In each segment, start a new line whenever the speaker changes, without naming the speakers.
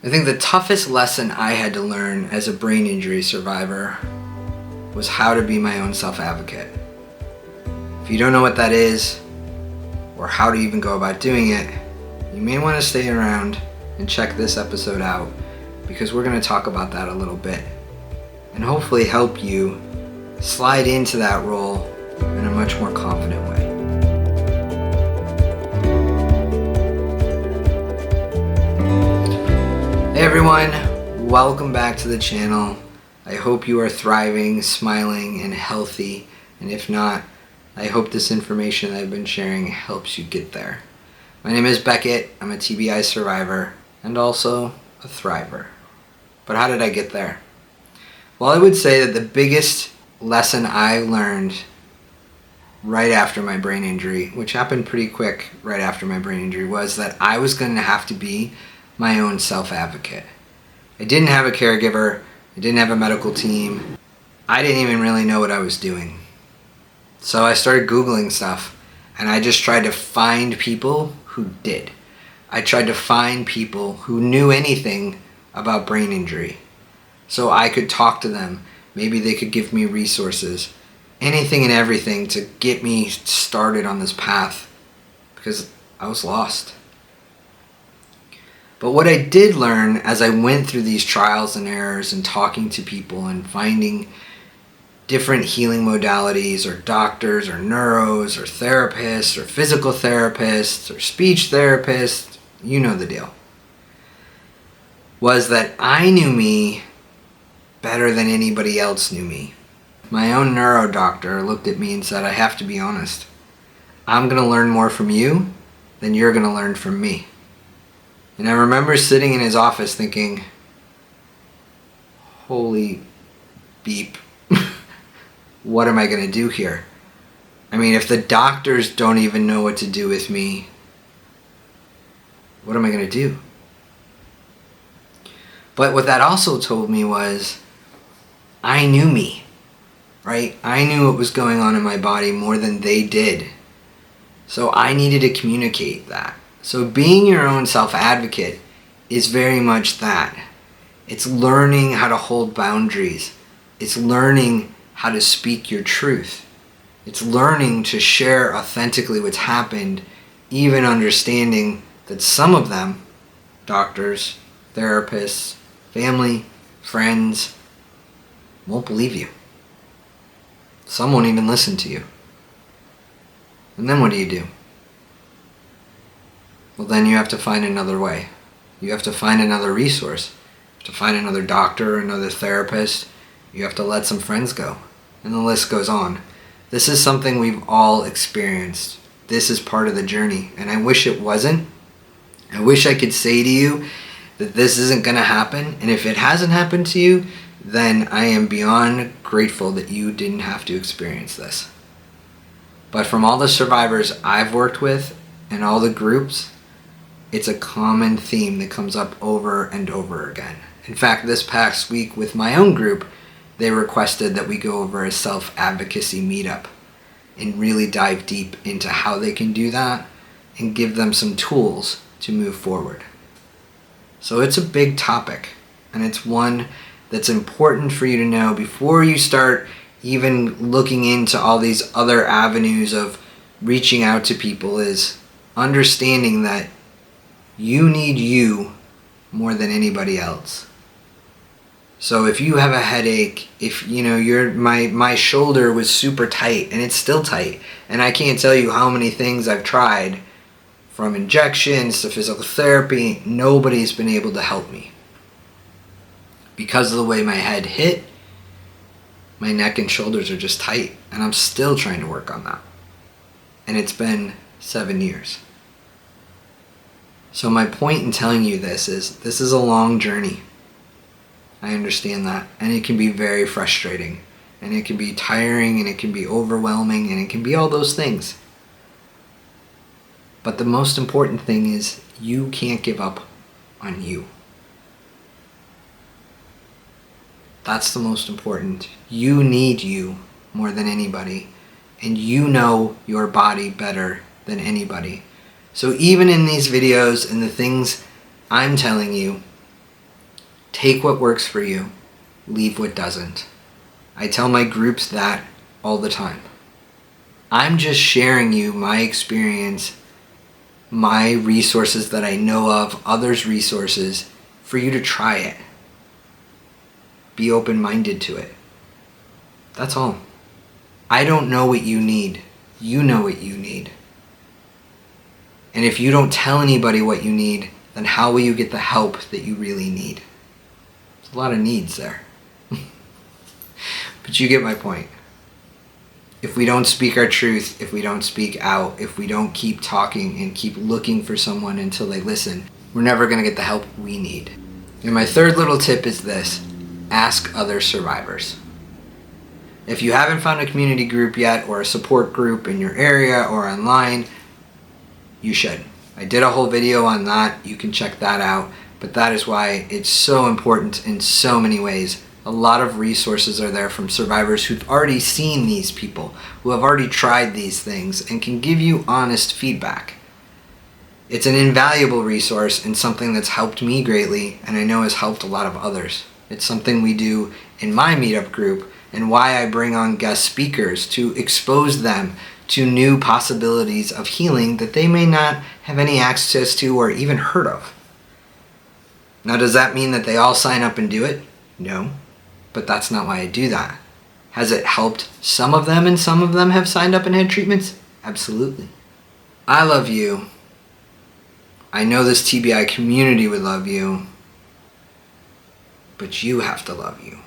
I think the toughest lesson I had to learn as a brain injury survivor was how to be my own self-advocate. If you don't know what that is, or how to even go about doing it, you may want to stay around and check this episode out, because we're going to talk about that a little bit and hopefully help you slide into that role in a much more confident way. Hey everyone, welcome back to the channel. I hope you are thriving, smiling, and healthy, and if not, I hope this information that I've been sharing helps you get there. My name is Beckett. I'm a TBI survivor and also a thriver. But how did I get there? Well, I would say that the biggest lesson I learned right after my brain injury, which happened pretty quick right after my brain injury, was that I was going to have to be my own self-advocate. I didn't have a caregiver. I didn't have a medical team. I didn't even really know what I was doing. So I started Googling stuff, and I just tried to find people who did. I tried to find people who knew anything about brain injury, so I could talk to them. Maybe they could give me resources, anything and everything to get me started on this path, because I was lost. But what I did learn as I went through these trials and errors and talking to people and finding different healing modalities or doctors or neuros or therapists or physical therapists or speech therapists, you know the deal, was that I knew me better than anybody else knew me. My own neuro doctor looked at me and said, I have to be honest. I'm going to learn more from you than you're going to learn from me. And I remember sitting in his office thinking, holy beep, what am I going to do here? I mean, if the doctors don't even know what to do with me, what am I going to do? But what that also told me was, I knew me, right? I knew what was going on in my body more than they did. So I needed to communicate that. So being your own self-advocate is very much that. It's learning how to hold boundaries. It's learning how to speak your truth. It's learning to share authentically what's happened, even understanding that some of them, doctors, therapists, family, friends, won't believe you. Some won't even listen to you. And then what do? Well, then you have to find another way. You have to find another resource. You have to find another doctor, another therapist. You have to let some friends go. And the list goes on. This is something we've all experienced. This is part of the journey. And I wish it wasn't. I wish I could say to you that this isn't going to happen. And if it hasn't happened to you, then I am beyond grateful that you didn't have to experience this. But from all the survivors I've worked with and all the groups, it's a common theme that comes up over and over again. In fact, this past week with my own group, they requested that we go over a self-advocacy meetup and really dive deep into how they can do that and give them some tools to move forward. So it's a big topic, and it's one that's important for you to know before you start even looking into all these other avenues of reaching out to people, is understanding that you need you more than anybody else. So if you have a headache, if my shoulder was super tight and it's still tight, and I can't tell you how many things I've tried, from injections to physical therapy, nobody's been able to help me. Because of the way my head hit, my neck and shoulders are just tight, and I'm still trying to work on that. And it's been 7 years. So my point in telling you this is a long journey. I understand that. And it can be very frustrating. And it can be tiring, and it can be overwhelming, and it can be all those things. But the most important thing is you can't give up on you. That's the most important. You need you more than anybody. And you know your body better than anybody. So even in these videos and the things I'm telling you, Take what works for you, leave what doesn't. I tell my groups that all the time. I'm just sharing you my experience, my resources that I know of, others' resources, for you to try it. Be open-minded to it. That's all. I don't know what you need. You know what you need. And if you don't tell anybody what you need, then how will you get the help that you really need? There's a lot of needs there. But you get my point. If we don't speak our truth, if we don't speak out, if we don't keep talking and keep looking for someone until they listen, we're never going to get the help we need. And my third little tip is this: ask other survivors. If you haven't found a community group yet, or a support group in your area or online, you should. I did a whole video on that. You can check that out. But that is why it's so important in so many ways. A lot of resources are there from survivors who've already seen these people, who have already tried these things, and can give you honest feedback. It's an invaluable resource and something that's helped me greatly, and I know has helped a lot of others. It's something we do in my meetup group, and why I bring on guest speakers to expose them to new possibilities of healing that they may not have any access to or even heard of. Now, does that mean that they all sign up and do it? No, but that's not why I do that. Has it helped some of them and some of them have signed up and had treatments? Absolutely. I love you. I know this TBI community would love you, but you have to love you.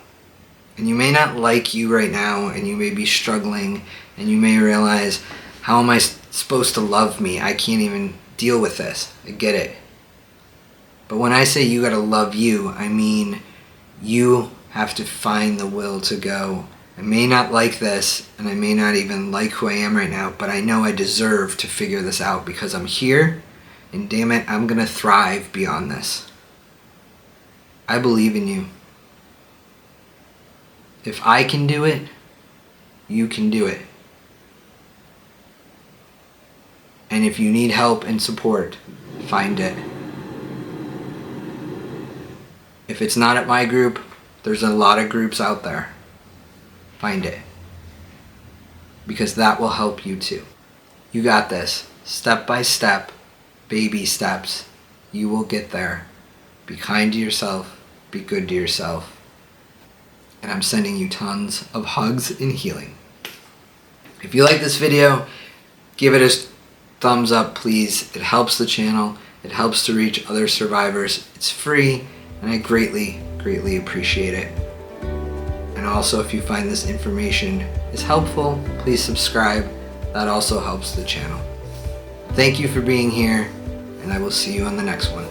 And you may not like you right now, and you may be struggling, and you may realize, how am I supposed to love me? I can't even deal with this. I get it. But when I say you gotta love you, I mean you have to find the will to go. I may not like this, and I may not even like who I am right now, but I know I deserve to figure this out because I'm here, and damn it, I'm gonna thrive beyond this. I believe in you. If I can do it, you can do it. And if you need help and support, find it. If it's not at my group, there's a lot of groups out there. Find it. Because that will help you too. You got this. Step by step, baby steps. You will get there. Be kind to yourself. Be good to yourself. And I'm sending you tons of hugs and healing. If you like this video, give it a thumbs up, please. It helps the channel. It helps to reach other survivors. It's free, and I greatly, greatly appreciate it. And also, if you find this information is helpful, please subscribe. That also helps the channel. Thank you for being here, and I will see you on the next one.